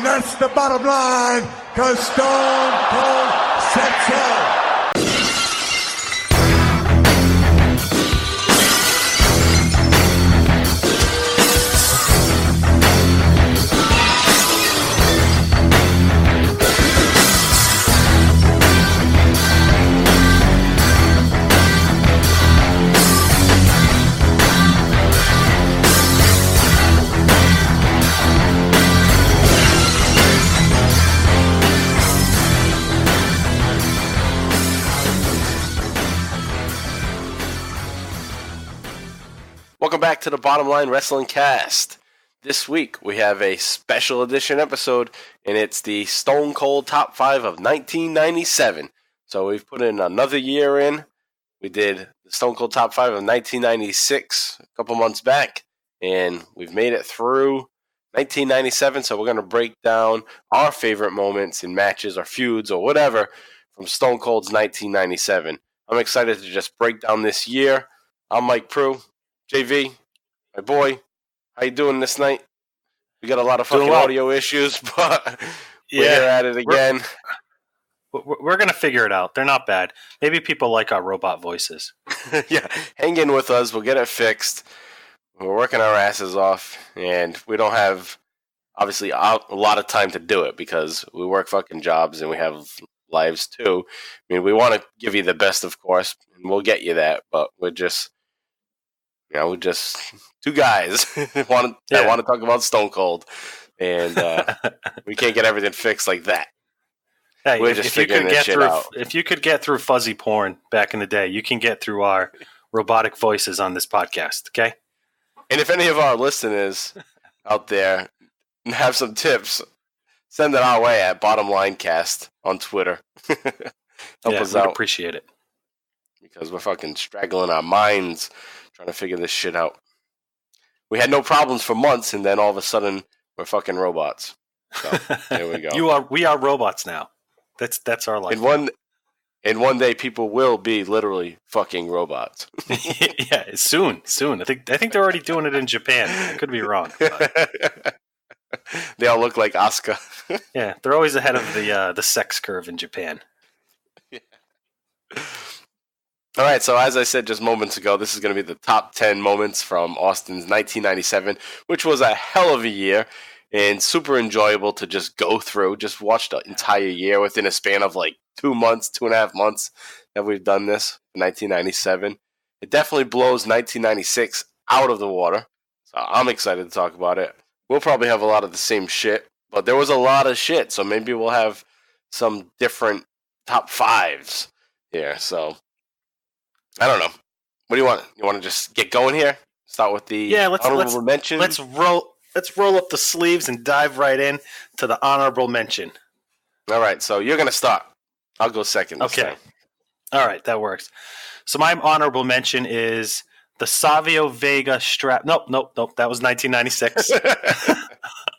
That's the bottom line, because Stone Cold said so. Welcome back to the Bottom Line Wrestling Cast. This week we have a special edition episode, and it's the Stone Cold Top 5 of 1997. So we've put in another year in. We did the Stone Cold Top 5 of 1996 a couple months back, and we've made it through 1997. So we're going to break down our favorite moments in matches or feuds or whatever from Stone Cold's 1997. I'm excited to just break down this year. I'm Mike Prue. JV, my boy, how you doing this night? We got a lot of fucking audio issues, but we're here at it again. We're going to figure it out. They're not bad. Maybe people like our robot voices. Yeah, hang in with us. We'll get it fixed. We're working our asses off, and we don't have, obviously, a lot of time to do it because we work fucking jobs and we have lives too. I mean, we want to give you the best, of course, and we'll get you that, but we're just... we're just two guys that want to talk about Stone Cold, and we can't get everything fixed like that. Hey, we're just figuring this shit out. If you could get through fuzzy porn back in the day, you can get through our robotic voices on this podcast, okay? And if any of our listeners out there have some tips, send it our way at BottomLineCast on Twitter. Help us out. We'd appreciate it. Because we're fucking straggling our minds trying to figure this shit out. We had no problems for months, and then all of a sudden, we're fucking robots. So, there we go. We are robots now. That's our life. And one day, people will be literally fucking robots. Yeah, soon. I think they're already doing it in Japan. I could be wrong. But. They all look like Asuka. Yeah, they're always ahead of the sex curve in Japan. Yeah. All right, so as I said just moments ago, this is going to be the top 10 moments from Austin's 1997, which was a hell of a year and super enjoyable to just go through. Just watch the entire year within a span of like 2.5 months that we've done this, 1997. It definitely blows 1996 out of the water, so I'm excited to talk about it. We'll probably have a lot of the same shit, but there was a lot of shit, so maybe we'll have some different top fives here, so... I don't know. What do you want? You want to just get going here? Start with the honorable mention? Let's roll up the sleeves and dive right in to the honorable mention. All right, so you're going to start. I'll go second. Okay. All right, that works. So my honorable mention is the Savio Vega strap. Nope. That was 1996.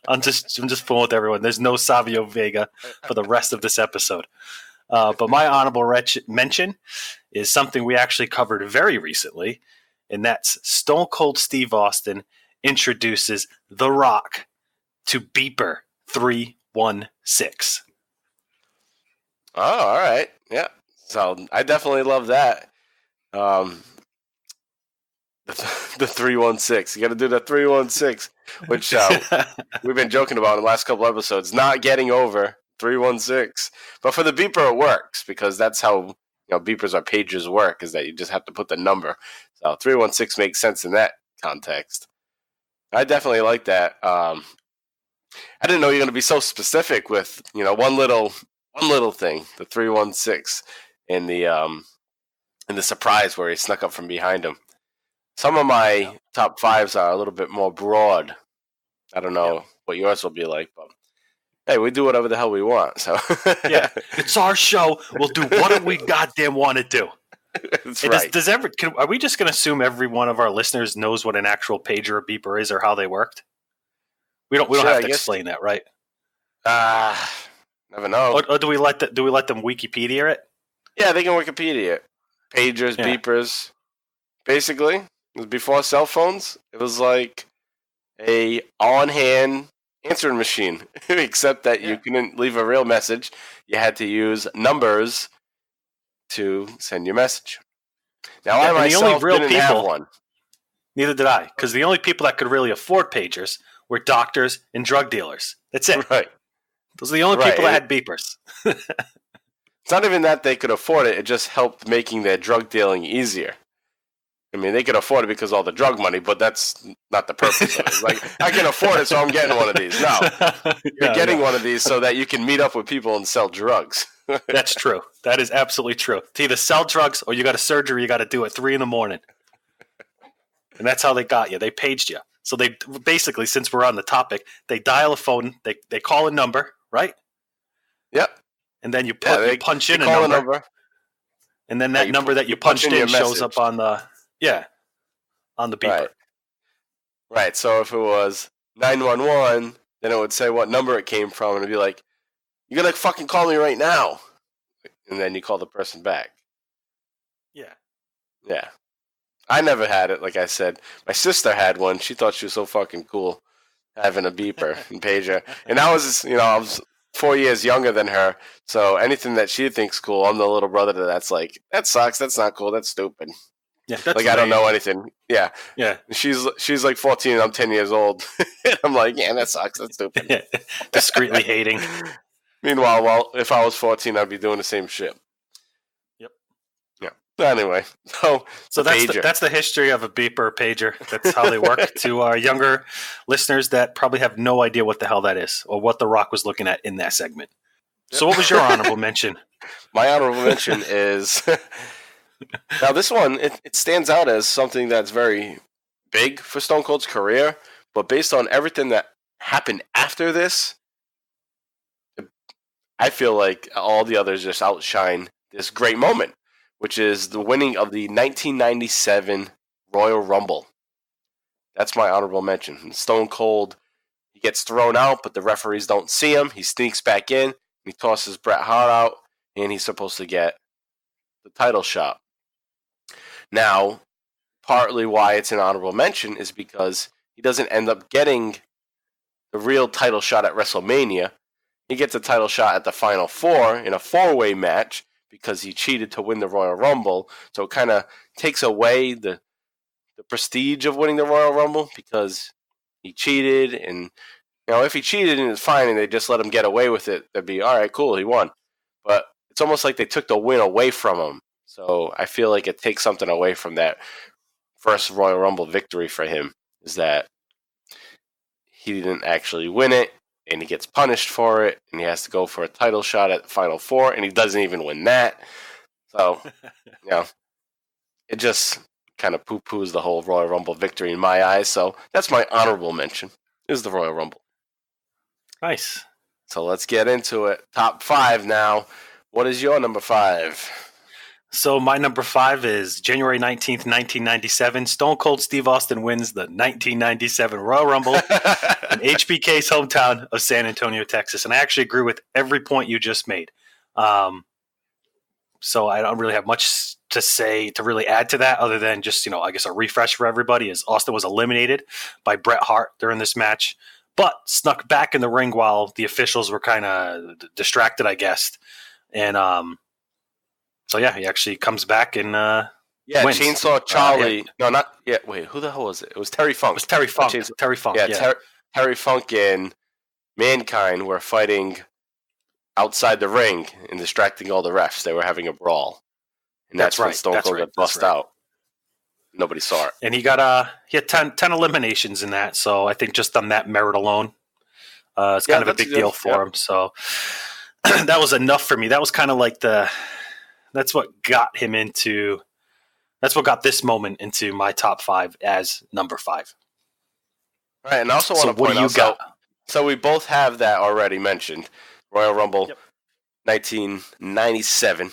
I'm just fooling with everyone. There's no Savio Vega for the rest of this episode. But my honorable mention is something we actually covered very recently, and that's Stone Cold Steve Austin introduces The Rock to Beeper 316. Oh, all right. Yeah. So I definitely love that. The 316. You got to do the 316, which we've been joking about in the last couple episodes, not getting over 316. But for the beeper, it works because that's how beepers or pagers work, is that you just have to put the number. So 316 makes sense in that context. I definitely like that. I didn't know you were going to be so specific with one little thing, the 316, in the surprise where he snuck up from behind him. Some of my top fives are a little bit more broad. I don't know what yours will be like, but hey, we do whatever the hell we want. So yeah, it's our show. We'll do whatever we goddamn want to do. That's right. Are we just going to assume every one of our listeners knows what an actual pager or beeper is or how they worked? We don't have to explain that, right? Never know. Or do we let them Wikipedia it? Yeah, they can Wikipedia it. Pagers, beepers. Basically, it was before cell phones. It was like a on-hand answering machine, except that you couldn't leave a real message. You had to use numbers to send your message. Now, I myself didn't have one. Neither did I, because the only people that could really afford pagers were doctors and drug dealers. That's it. Right. Those are the only people that had beepers. It's not even that they could afford it. It just helped making their drug dealing easier. I mean, they could afford it because of all the drug money, but that's not the purpose of it. Like, I can afford it, so I'm getting one of these. No. You're getting one of these so that you can meet up with people and sell drugs. That's true. That is absolutely true. To either sell drugs or you got a surgery you got to do at 3 a.m. And that's how they got you. They paged you. So they basically, since we're on the topic, they dial a phone, they call a number, right? Yep. And then you punch in a number. And then that number that you punched in shows up on the beeper. Right. So if it was 911, then it would say what number it came from, and it'd be like, "You're gonna fucking call me right now," and then you call the person back. Yeah. Yeah. I never had it, like I said. My sister had one. She thought she was so fucking cool having a beeper and pager. And I was 4 years younger than her, so anything that she thinks cool, I'm the little brother that's like, that sucks, that's not cool, that's stupid. Yeah, that's like, I don't know anything. Yeah. Yeah. She's like 14 and I'm 10 years old. I'm like, yeah, that sucks, that's stupid. Discreetly hating. Meanwhile, if I was 14, I'd be doing the same shit. Anyway, so that's the history of a beeper or pager. That's how they work. To our younger listeners that probably have no idea what the hell that is or what The Rock was looking at in that segment. So what was your honorable mention? My honorable mention is now this one, it stands out as something that's very big for Stone Cold's career, but based on everything that happened after this, I feel like all the others just outshine this great moment, which is the winning of the 1997 Royal Rumble. That's my honorable mention. Stone Cold, he gets thrown out, but the referees don't see him. He sneaks back in, he tosses Bret Hart out, and he's supposed to get the title shot. Now, partly why it's an honorable mention is because he doesn't end up getting the real title shot at WrestleMania. He gets a title shot at the Final Four in a 4-way match, because he cheated to win the Royal Rumble. So it kind of takes away the prestige of winning the Royal Rumble because he cheated. And, if he cheated and it's fine and they just let him get away with it, they'd be, all right, cool, he won. But it's almost like they took the win away from him. So I feel like it takes something away from that first Royal Rumble victory for him, is that he didn't actually win it. And he gets punished for it, and he has to go for a title shot at the Final Four, and he doesn't even win that. So, it just kind of poo-poos the whole Royal Rumble victory in my eyes. So that's my honorable mention, is the Royal Rumble. Nice. So let's get into it. Top 5 now. What is your number 5? So my number 5 is January 19th, 1997. Stone Cold Steve Austin wins the 1997 Royal Rumble in HBK's hometown of San Antonio, Texas. And I actually agree with every point you just made. So I don't really have much to say to really add to that other than just, I guess a refresh for everybody is Austin was eliminated by Bret Hart during this match, but snuck back in the ring while the officials were kind of distracted, I guess. And, so yeah, he actually comes back and wins. Chainsaw Charlie. No, not yet. Wait, who the hell was it? It was Terry Funk. It was Terry Funk. Terry Funk. Yeah. Terry Funk and Mankind were fighting outside the ring and distracting all the refs. They were having a brawl, and that's when Stone Cold got bust out. Nobody saw it, and he had 10 eliminations in that. So I think just on that merit alone, it's kind of a big deal for him. So that was enough for me. That was kind of like that's what got him into. That's what got this moment into my top 5 as number 5. All right, and I also want to point out. So we both have that already mentioned, Royal Rumble, 1997.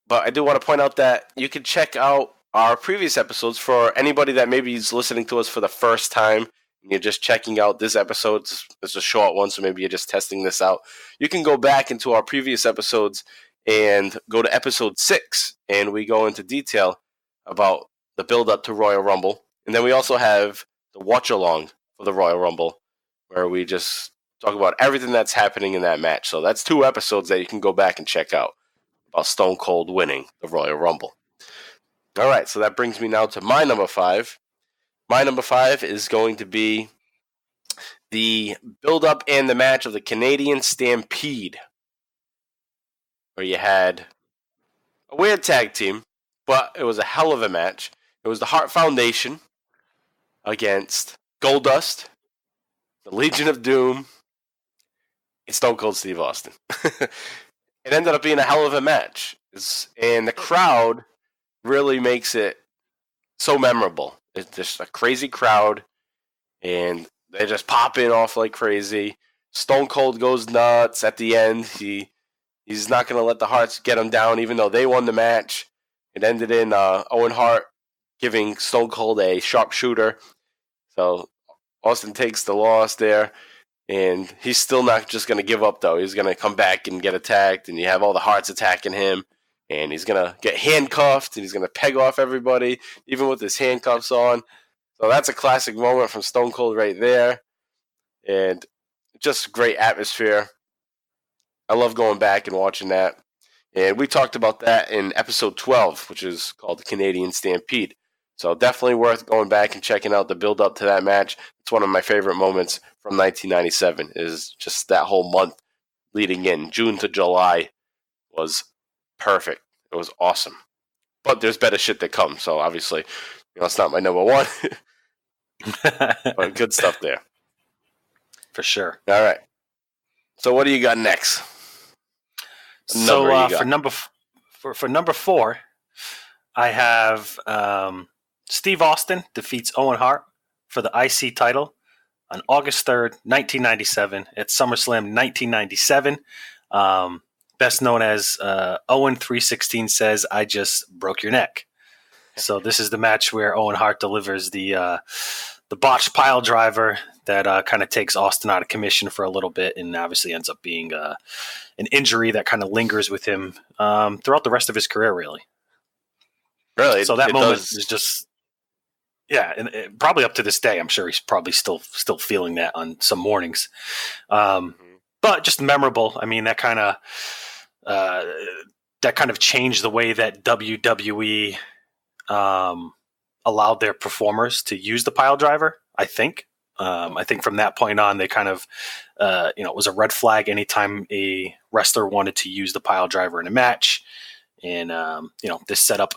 But I do want to point out that you can check out our previous episodes for anybody that maybe is listening to us for the first time. And you're just checking out this episode. It's a short one, so maybe you're just testing this out. You can go back into our previous episodes and go to episode 6, and we go into detail about the build-up to Royal Rumble. And then we also have the watch-along for the Royal Rumble, where we just talk about everything that's happening in that match. So that's 2 episodes that you can go back and check out about Stone Cold winning the Royal Rumble. All right, so that brings me now to my number 5. My number 5 is going to be the build-up and the match of the Canadian Stampede, where you had a weird tag team, but it was a hell of a match. It was the Hart Foundation against Goldust, the Legion of Doom, and Stone Cold Steve Austin. It ended up being a hell of a match, and the crowd really makes it so memorable. It's just a crazy crowd, and they just pop in off like crazy. Stone Cold goes nuts at the end. He's not going to let the Harts get him down, even though they won the match. It ended in Owen Hart giving Stone Cold a sharpshooter. So Austin takes the loss there, and he's still not just going to give up, though. He's going to come back and get attacked, and you have all the Harts attacking him, and he's going to get handcuffed, and he's going to peg off everybody, even with his handcuffs on. So that's a classic moment from Stone Cold right there, and just great atmosphere. I love going back and watching that. And we talked about that in episode 12, which is called the Canadian Stampede. So definitely worth going back and checking out the build-up to that match. It's one of my favorite moments from 1997, is just that whole month leading in. June to July was perfect. It was awesome. But there's better shit that comes, so obviously, it's not my number 1. But good stuff there. For sure. All right. So what do you got next? So for number 4, I have Steve Austin defeats Owen Hart for the IC title on August 3rd, 1997 at SummerSlam 1997. Best known as Owen 316 says, "I just broke your neck." So this is the match where Owen Hart delivers the botched pile driver that kind of takes Austin out of commission for a little bit, and obviously ends up being an injury that kind of lingers with him throughout the rest of his career, really. Really? So that moment is just, and probably up to this day, I'm sure he's probably still feeling that on some mornings. But just memorable. I mean, that kind of changed the way that WWE allowed their performers to use the pile driver, I think. I think from that point on, they kind of, it was a red flag anytime a wrestler wanted to use the pile driver in a match. And, this set up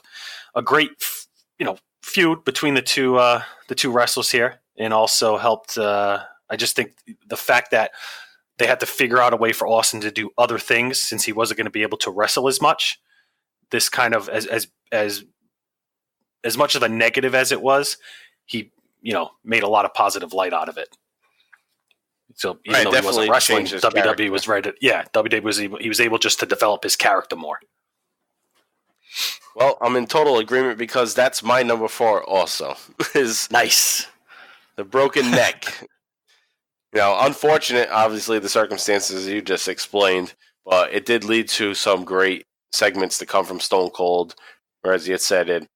a great, feud between the two wrestlers here, and also helped. I just think the fact that they had to figure out a way for Austin to do other things since he wasn't going to be able to wrestle as much. This kind of, as much of a negative as it was, he, made a lot of positive light out of it. So even though he wasn't wrestling, WWE was WWE he was able just to develop his character more. Well, I'm in total agreement, because that's my number 4 also. Is nice. The broken neck. Unfortunate, obviously, the circumstances you just explained, but it did lead to some great segments to come from Stone Cold, where, as you had said, it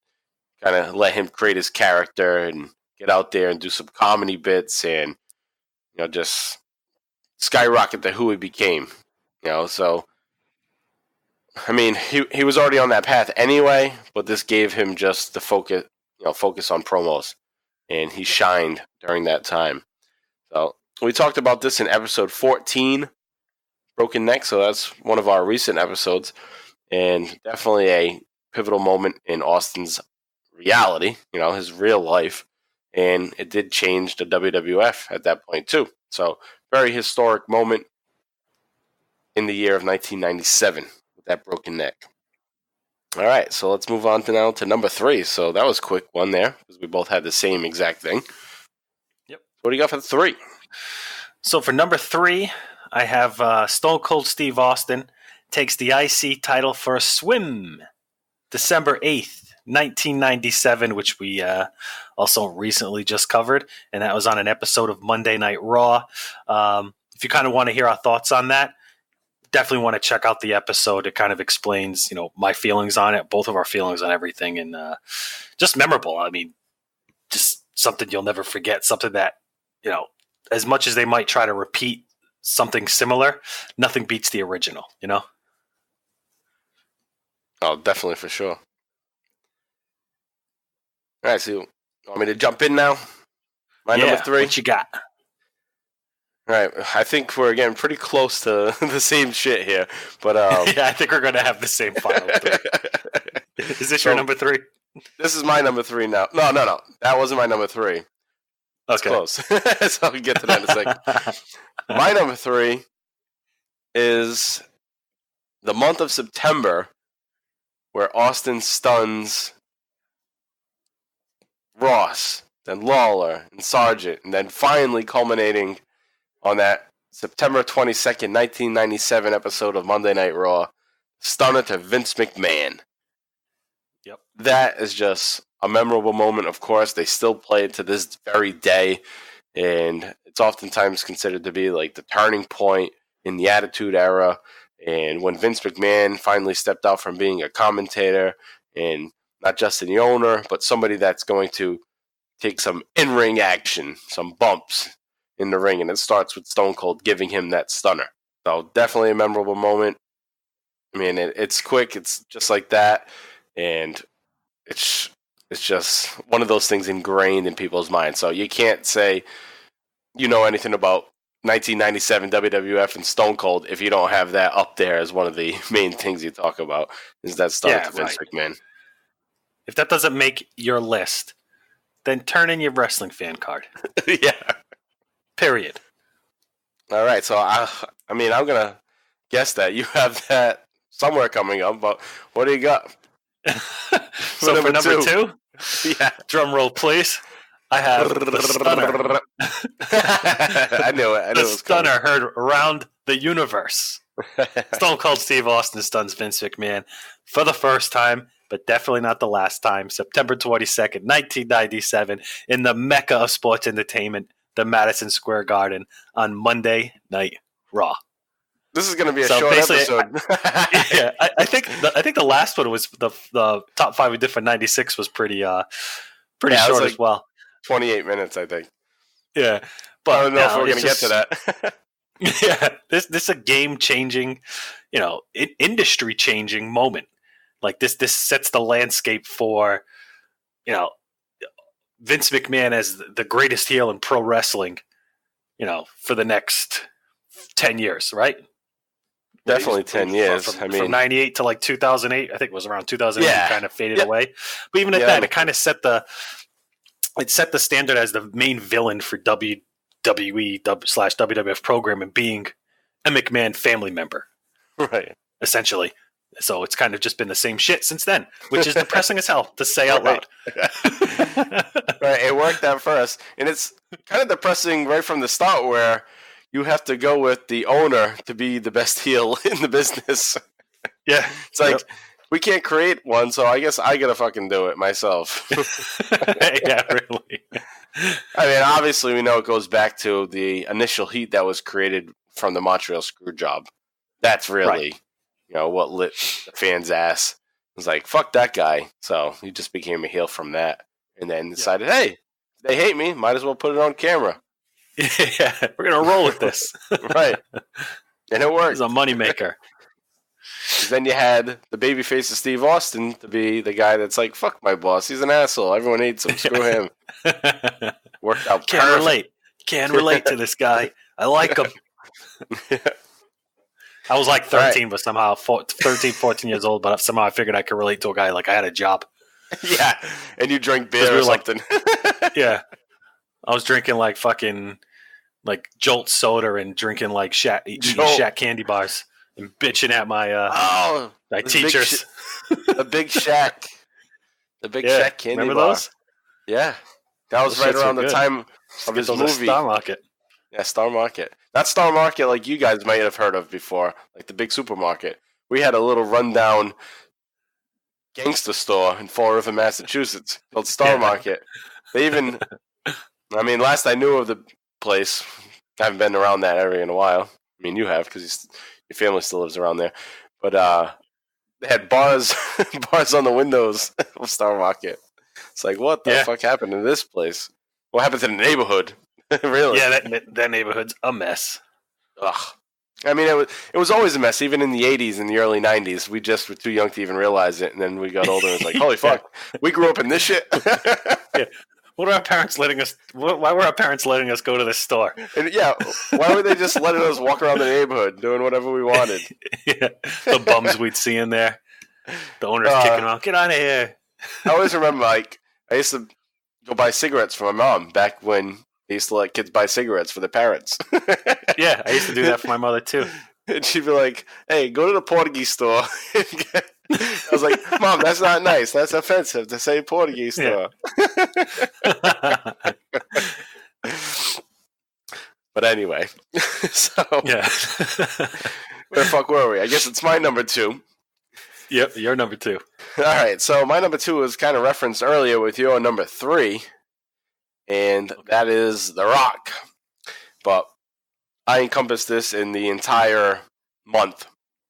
kind of let him create his character and get out there and do some comedy bits, and just skyrocket to who he became. So I mean, he was already on that path anyway, but this gave him just the focus on promos, and he shined during that time. So we talked about this in episode 14, Broken Neck, so that's one of our recent episodes, and definitely a pivotal moment in Austin's reality, his real life, and it did change the WWF at that point too. So very historic moment in the year of 1997 with that broken neck. All right, so let's move on now to number 3. So that was a quick one there, because we both had the same exact thing. Yep. What do you got for 3? So for number 3, I have Stone Cold Steve Austin takes the IC title for a swim, December 8th, 1997, which we also recently just covered, and that was on an episode of Monday Night Raw. If you kind of want to hear our thoughts on that, definitely want to check out the episode. It kind of explains, my feelings on it, both of our feelings on everything, and just memorable. I mean, just something you'll never forget, something that, as much as they might try to repeat something similar, nothing beats the original, you know? Oh, definitely, for sure. All right, so you want me to jump in now? My number 3? What you got? All right, I think we're getting pretty close to the same shit here, but Yeah, I think we're going to have the same final 3. Is this your number 3? This is my number 3 now. No. That wasn't my number 3. That's close. So I'll get to that in a second. My number 3 is the month of September, where Austin stuns Ross, then Lawler, and Sargent, and then finally culminating on that September 22nd, 1997 episode of Monday Night Raw, stunner to Vince McMahon. Yep. That is just a memorable moment, of course. They still play it to this very day, and it's oftentimes considered to be like the turning point in the Attitude Era. And when Vince McMahon finally stepped out from being a commentator and not just the owner, but somebody that's going to take some in-ring action, some bumps in the ring, and it starts with Stone Cold giving him that stunner. So definitely a memorable moment. I mean, it's quick. It's just like that, and it's just one of those things ingrained in people's minds. So you can't say you know anything about 1997 WWF and Stone Cold if you don't have that up there as one of the main things you talk about, is that stunner to Vince McMahon. If that doesn't make your list, then turn in your wrestling fan card. Yeah. Period. All right, so I'm gonna guess that you have that somewhere coming up, but what do you got? So for number 2, yeah, drum roll, please. I have the stunner. I knew it. The stunner heard around the universe. Stone Cold Steve Austin stuns Vince McMahon for the first time, but definitely not the last time. September 22nd, 1997, in the mecca of sports entertainment, the Madison Square Garden, on Monday Night Raw. This is going to be a short episode. I think the last one was the top 5 we did for 96 was pretty short as well. 28 minutes, I think. Yeah, but I don't know if we're going to get to that. Yeah, this is a game-changing, industry-changing moment. Like this sets the landscape for, Vince McMahon as the greatest heel in pro wrestling, for the next 10 years, right? Definitely 10 years. From 98 to like 2008, I think it was around 2008, kind of faded away. But even at that, it kind of set the standard as the main villain for WWE/WWF program, being a McMahon family member. Right. Essentially. So it's kind of just been the same shit since then, which is depressing as hell to say out loud. Right, it worked at first. And it's kind of depressing right from the start, where you have to go with the owner to be the best heel in the business. Yeah. It's like, we can't create one, so I guess I gotta fucking do it myself. Yeah, really. I mean, obviously we know it goes back to the initial heat that was created from the Montreal Screwjob. That's really... what lit the fans' ass. It was like, fuck that guy. So he just became a heel from that. And then decided, hey, they hate me. Might as well put it on camera. Yeah, we're going to roll with this. Right. And it worked. It's a moneymaker. Then you had the babyface of Steve Austin to be the guy that's like, fuck my boss. He's an asshole. Everyone hates him. Screw him. Worked out perfect. Can't relate to this guy. I like him. I was like 13, but somehow 13, 14 years old, but somehow I figured I could relate to a guy like I had a job. Yeah, and you drink beer or something. Yeah. I was drinking like fucking like Jolt soda and drinking like eating Shaq candy bars and bitching at my my teachers. The Big Shaq. The Big Shaq candy remember bar. Those? Yeah. That was right around the time of his movie. Star Market. Yeah, Star Market. Not Star Market like you guys might have heard of before, like the big supermarket. We had a little rundown gangster store in Fall River, Massachusetts called Star Market. They even, last I knew of the place, I haven't been around that area in a while. I mean, you have, because your family still lives around there. But they had bars on the windows of Star Market. It's like, what the fuck happened to this place? What happened to the neighborhood? Really? Yeah, that neighborhood's a mess. Ugh. I mean, it was always a mess, even in the 80s and the early 90s. We just were too young to even realize it, and then we got older and it's like, holy fuck, we grew up in this shit. Yeah. What are our parents letting us? Why were our parents letting us go to this store? And yeah, why were they just letting us walk around the neighborhood doing whatever we wanted? Yeah, the bums we'd see in there. The owner's kicking them out. Get out of here. I always remember, like, I used to go buy cigarettes for my mom back when they used to let kids buy cigarettes for their parents. Yeah, I used to do that for my mother too. And she'd be like, hey, go to the Portuguese store. I was like, Mom, that's not nice. That's offensive to say Portuguese store. But anyway, so Yeah. where the fuck were we? I guess it's my number 2. Yep, you're number 2. All right, so my number 2 was kind of referenced earlier with your number 3, and that is The Rock. But I encompass this in the entire month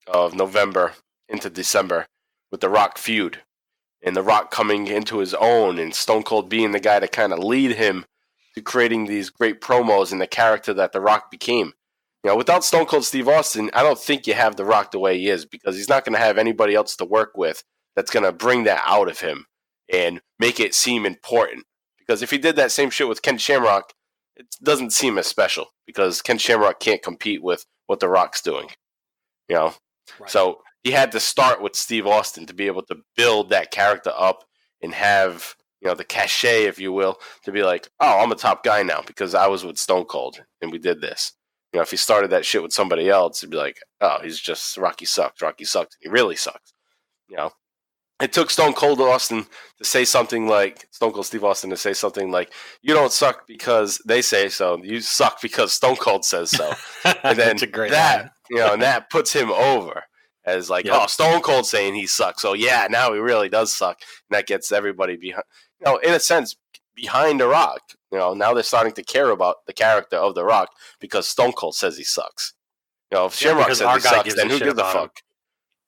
of November into December with The Rock feud, and The Rock coming into his own, and Stone Cold being the guy to kind of lead him to creating these great promos and the character that The Rock became. You know, without Stone Cold Steve Austin, I don't think you have The Rock the way he is, because he's not going to have anybody else to work with that's going to bring that out of him and make it seem important. Because if he did that same shit with Ken Shamrock, it doesn't seem as special, because Ken Shamrock can't compete with what The Rock's doing. You know? Right. So he had to start with Steve Austin to be able to build that character up and have, you know, the cachet, if you will, to be like, oh, I'm a top guy now because I was with Stone Cold and we did this. You know, if he started that shit with somebody else, it'd be like, oh, he's just Rocky sucks. Rocky sucks. He really sucks. You know, it took Stone Cold Austin to say something like, Stone Cold Steve Austin to say something like, you don't suck because they say so. You suck because Stone Cold says so. And then That's a great that, line. you know, and that puts him over as like, Yep. oh, Stone Cold saying he sucks. So yeah, now he really does suck. And that gets everybody behind, you know, in a sense, behind The Rock. You know, now they're starting to care about the character of The Rock because Stone Cold says he sucks. You know, if Shamrock because says our he guy sucks, gives then a who shit gives a about him. fuck?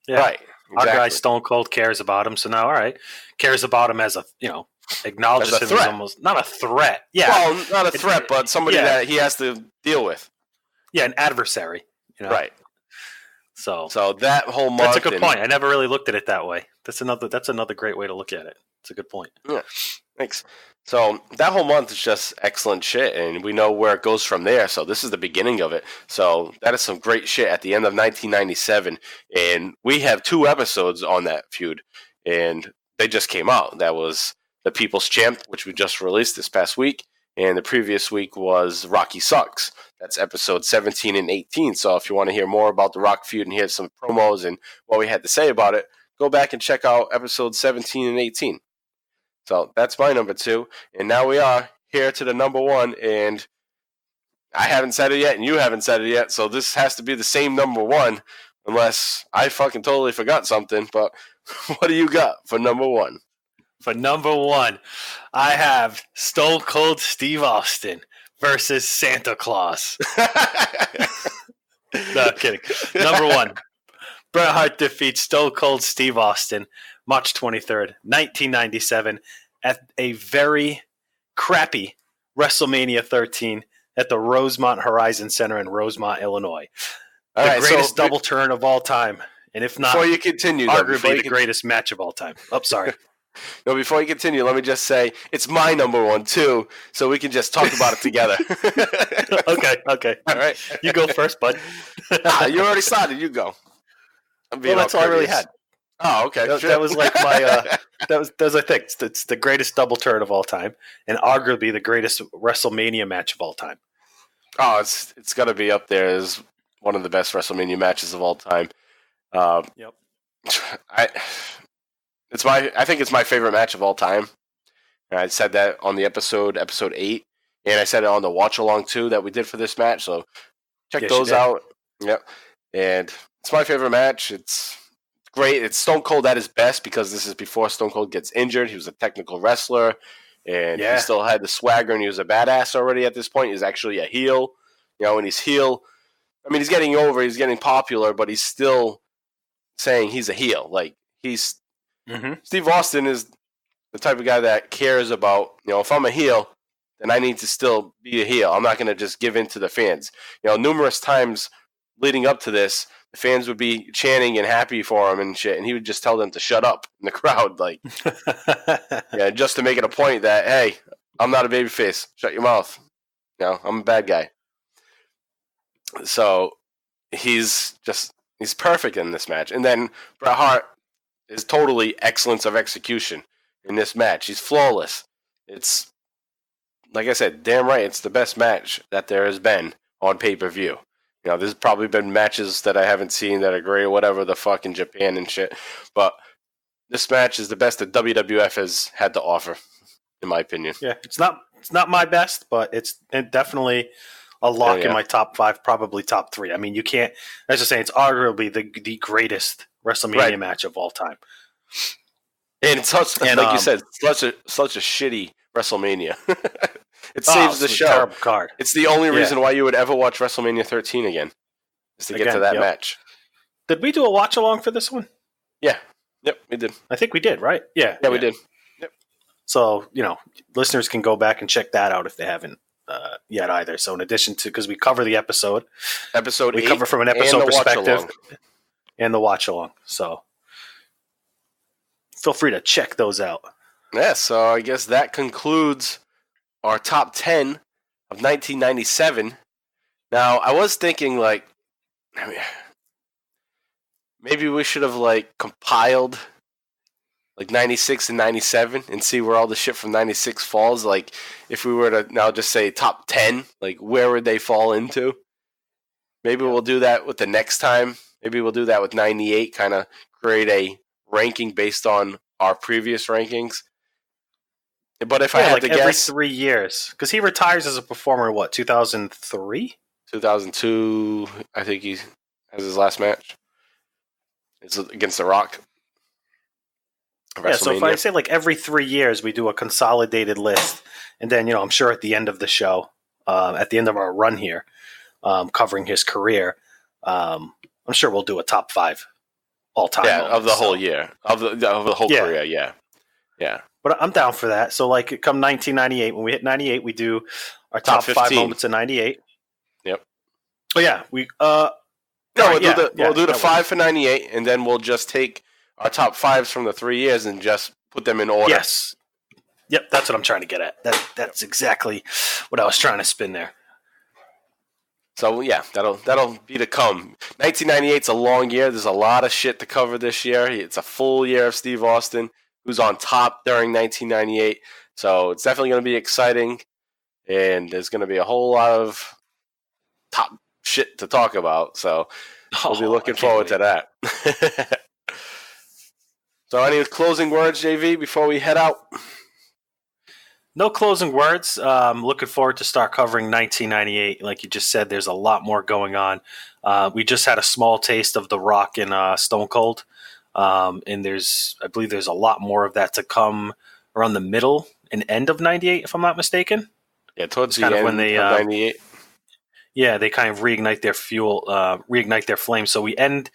Yeah. Right. Our guy Exactly. Stone Cold cares about him, so now all right, cares about him as a, you know, acknowledges As a him as threat. almost not a threat. Yeah, Well, not a threat, but somebody yeah. that he has to deal with. yeah, an adversary. You know? Right. So So that whole month. that's a good and- point. I never really looked at it that way. That's another great way to look at it. It's a good point. Thanks. So that whole month is just excellent shit, and we know where it goes from there. So this is the beginning of it. So that is some great shit at the end of 1997, and we have 2 episodes on that feud, and they just came out. That was the People's Champ, which we just released this past week, and the previous week was Rocky Sucks. That's episode 17 and 18. So if you want to hear more about the Rock feud and hear some promos and what we had to say about it, go back and check out episodes 17 and 18. So that's my number 2. And now we are here to the number 1. And I haven't said it yet, and you haven't said it yet. So this has to be the same number 1, unless I fucking totally forgot something. But what do you got for number 1? For number 1, I have Stone Cold Steve Austin versus Santa Claus. No, kidding. Number 1, Bret Hart defeats Stone Cold Steve Austin, March 23rd, 1997, at a very crappy WrestleMania 13 at the Rosemont Horizon Center in Rosemont, Illinois. All The right, greatest so double turn of all time. And if not, before you continue, though, arguably the greatest match of all time. Oh, sorry. No, before you continue, let me just say it's my number 1 too, so we can just talk about it together. Okay. All right, You go first, bud. you already started. You go. Well, that's all I really had. Oh, okay. That was like my that was I think it's the greatest double turn of all time, and arguably the greatest WrestleMania match of all time. Oh, it's got to be up there as one of the best WrestleMania matches of all time. Yep. I think it's my favorite match of all time. And I said that on the episode 8, and I said it on the watch along too that we did for this match. So check Yes, you those did. out. Yep. And it's my favorite match. It's great. It's Stone Cold at his best because this is before Stone Cold gets injured. He was a technical wrestler, and Yeah. he still had the swagger, and he was a badass already at this point. He's actually a heel. You know, and he's heel. I mean, he's getting over. He's getting popular, but he's still saying he's a heel. Like, he's Mm-hmm. Steve Austin is the type of guy that cares about, you know, if I'm a heel, then I need to still be a heel. I'm not going to just give in to the fans. Numerous times leading up to this, the fans would be chanting and happy for him and shit, and he would just tell them to shut up in the crowd, just to make it a point that, hey, I'm not a babyface. Shut your mouth. I'm a bad guy. So he's perfect in this match. And then Bret Hart is totally excellence of execution in this match. He's flawless. It's, like I said, damn right, it's the best match that there has been on pay-per-view. There's probably been matches that I haven't seen that are great or whatever the fuck in Japan and shit. But this match is the best that WWF has had to offer, in my opinion. Yeah, it's not my best, but it's definitely a lock in my top 5, probably top 3. I mean, you can't. As I say, it's arguably the greatest WrestleMania match of all time. And it's such, like you said, such a shitty WrestleMania. It saves the show. Terrible card. It's the only reason why you would ever watch WrestleMania 13 again, is to get to that match. Did we do a watch along for this one? Yeah. Yep, we did. I think we did, right? Yeah. Yeah, we did. Yep. So, listeners can go back and check that out if they haven't yet either. So in addition to, because we cover the episode we cover from an episode perspective and the watch along. So feel free to check those out. Yeah, so I guess that concludes our top 10 of 1997. Now, I was thinking, maybe we should have, compiled, 96 and 97 and see where all the shit from 96 falls. If we were to now just say top 10, where would they fall into? Maybe we'll do that with the next time. Maybe we'll do that with 98, kind of create a ranking based on our previous rankings. But if I had to guess, every 3 years, because he retires as a performer in 2003? 2002, I think he has his last match. It's against The Rock. Yeah, so if I say every 3 years we do a consolidated list, and then, I'm sure at the end of the show, at the end of our run here, covering his career, I'm sure we'll do a top 5 all time. Yeah, of the whole year. Of the whole career, yeah. Yeah. But I'm down for that. So, come 1998, when we hit 98, we do our top 5 moments of 98. Yep. Oh yeah, we'll do the 5 for 98, and then we'll just take our top 5s from the 3 years and just put them in order. Yes. Yep, that's what I'm trying to get at. That's exactly what I was trying to spin there. So yeah, that'll be to come. 1998's a long year. There's a lot of shit to cover this year. It's a full year of Steve Austin, who's on top during 1998. So it's definitely going to be exciting, and there's going to be a whole lot of top shit to talk about. So we'll be looking forward to that. So any closing words, JV, before we head out? No closing words. Looking forward to start covering 1998. Like you just said, there's a lot more going on. We just had a small taste of The Rock and Stone Cold. And I believe there's a lot more of that to come around the middle and end of 98, if I'm not mistaken. Yeah, towards the end when they, of 98. Yeah, they kind of reignite their fuel, reignite their flame. So we end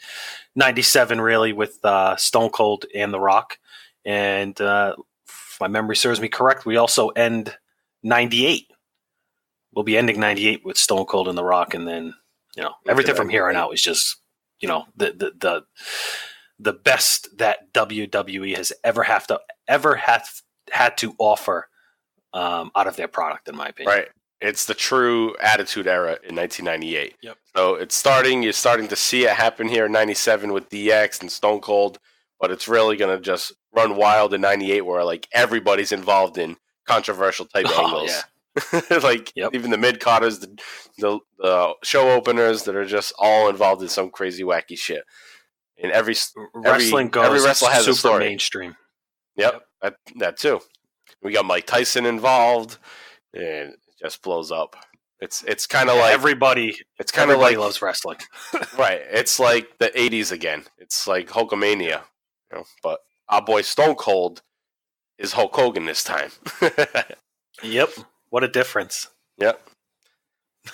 97 really with Stone Cold and The Rock. And if my memory serves me correct, we also end 98. We'll be ending 98 with Stone Cold and The Rock. And then, everything from here on out is just, the best that WWE has ever had to offer out of their product, in my opinion. Right. It's the true Attitude Era in 1998. Yep. So you're starting to see it happen here in 97 with DX and Stone Cold, but it's really going to just run wild in 98 where everybody's involved in controversial type angles. Yeah. Even the mid-carders, the show openers that are just all involved in some crazy wacky shit. And every wrestler has super a story. Mainstream. Yep. That too. We got Mike Tyson involved, and it just blows up. It's kind of like everybody. It's kind of like loves wrestling, right? It's like the '80s again. It's like Hulkamania, But our boy Stone Cold is Hulk Hogan this time. Yep. What a difference. Yep.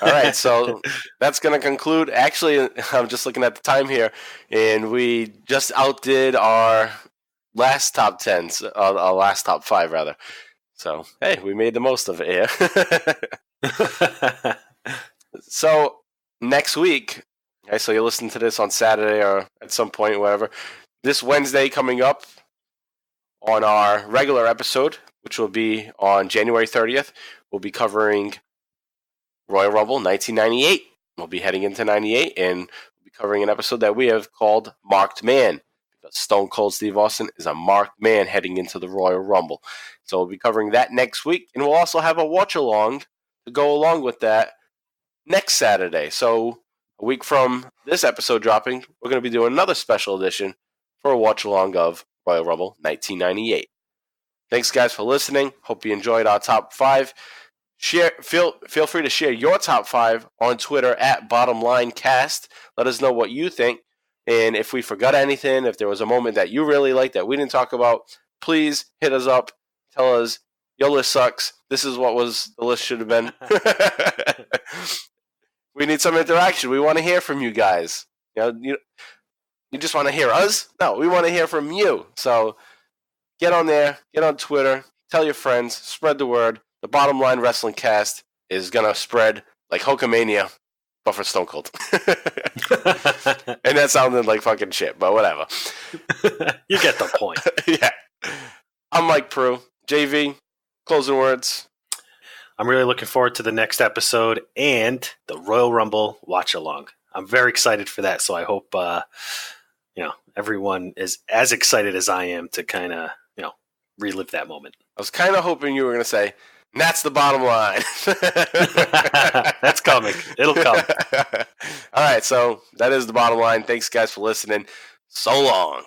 All right, so that's going to conclude. Actually, I'm just looking at the time here, and we just outdid our last top 10s, our last top 5, rather. So, hey, we made the most of it here. So, next week, okay, so you listen to this on Saturday or at some point, whatever. This Wednesday coming up on our regular episode, which will be on January 30th, we'll be covering Royal Rumble 1998. We'll be heading into 98, and we'll be covering an episode that we have called Marked Man, because Stone Cold Steve Austin is a marked man heading into the Royal Rumble. So we'll be covering that next week, and we'll also have a watch-along to go along with that next Saturday. So a week from this episode dropping, we're going to be doing another special edition for a watch-along of Royal Rumble 1998. Thanks, guys, for listening. Hope you enjoyed our top 5. Feel free to share your top 5 on Twitter at BottomLineCast. Let us know what you think. And if we forgot anything, if there was a moment that you really liked that we didn't talk about, please hit us up. Tell us, your list sucks. This is what the list should have been. We need some interaction. We want to hear from you guys. You just want to hear us? No, we want to hear from you. So get on there. Get on Twitter. Tell your friends. Spread the word. The Bottom Line Wrestling Cast is going to spread like Hulkamania, but for Stone Cold. And that sounded like fucking shit, but whatever. You get the point. Yeah. I'm Mike Prue. JV, closing words. I'm really looking forward to the next episode and the Royal Rumble watch along. I'm very excited for that, so I hope everyone is as excited as I am to kind of relive that moment. I was kind of hoping you were going to say, that's the bottom line. That's coming. It'll come. All right, so that is the bottom line. Thanks, guys, for listening. So long.